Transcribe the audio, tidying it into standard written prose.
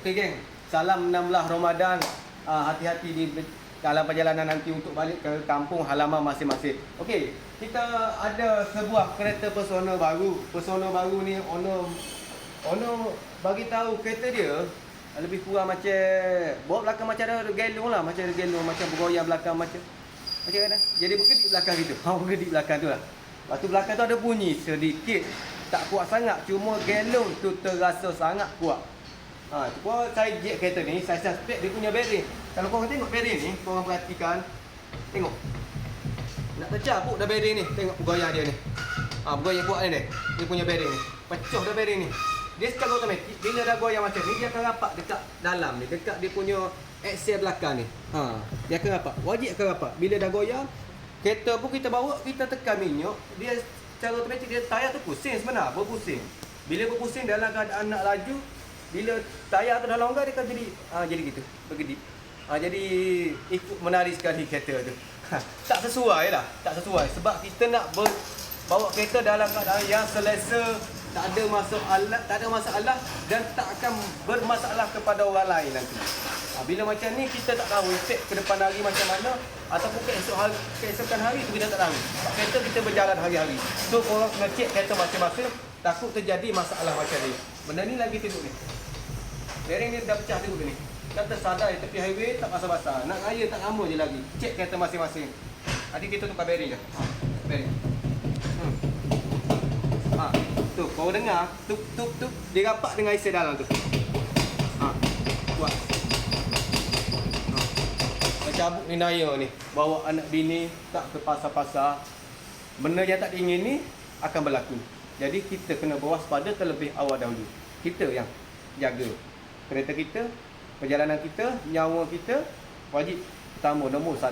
Okey geng, salam 16 Ramadan. Hati-hati di dalam perjalanan nanti untuk balik ke kampung halaman masing-masing. Okey, kita ada sebuah kereta Persona baru. Persona baru ni owner bagi tahu kereta dia lebih kurang macam bawa belakang macam ada gelong lah, macam ada gelong, macam bergoyang belakang macam mana? Jadi berkedip belakang gitu. Berkedip belakang tu lah. Lepas tu belakang tu ada bunyi sedikit, tak kuat sangat, cuma gelong tu terasa sangat kuat. Cuba saya jet kereta ni, saya suspect dia punya bearing. Kalau korang tengok bearing ni, korang perhatikan. Tengok. Nak tercabut dah bearing ni. Tengok bergoyang dia ni. Bergoyang kuat ni. Dia punya bearing ni. Pecah dah bearing ni. Dia secara automatik, bila dah goyang macam ni, dia akan rapat dekat dalam ni. Dekat dia punya axle belakang ni. Dia akan rapat. Wajib akan rapat. Bila dah goyang, kereta pun kita bawa, kita tekan minyak. Dia secara automatik, dia tayar tu pusing sebenarnya. Berpusing. Bila berpusing dalam keadaan nak laju, bila tayar tu dah longgar, dia akan jadi gitu, berkedip. Jadi ikut menari sekali kereta tu. Tak sesuai lah, tak sesuai. Sebab kita nak bawa kereta dalam keadaan yang selesa, tak ada masalah dan tak akan bermasalah kepada orang lain nanti. Bila macam ni kita tak tahu efek ke depan hari macam mana, ataupun keesokan hari tu kita tak tahu. Sebab kereta kita berjalan hari-hari. So korang kena cek kereta masing-masing, takut terjadi masalah macam ni. Benda ni lagi tengok ni. Bearing ni dah pecah tengok ni. Kata sadar di tepi highway tak basah-basah. Nak raya tak lama je lagi. Cek kereta masing-masing. Nanti kita tukar bearing je. Bearing. Tu kau dengar tup dia rapat dengan isi dalam tu. Kuat. Cabut ni naya ni. Bawa anak bini tak ke pasar-pasar. Benda yang tak diingin ni akan berlaku. Jadi kita kena berwaspada terlebih awal dahulu. Kita yang jaga kereta kita, perjalanan kita, nyawa kita, wajib pertama nombor 1.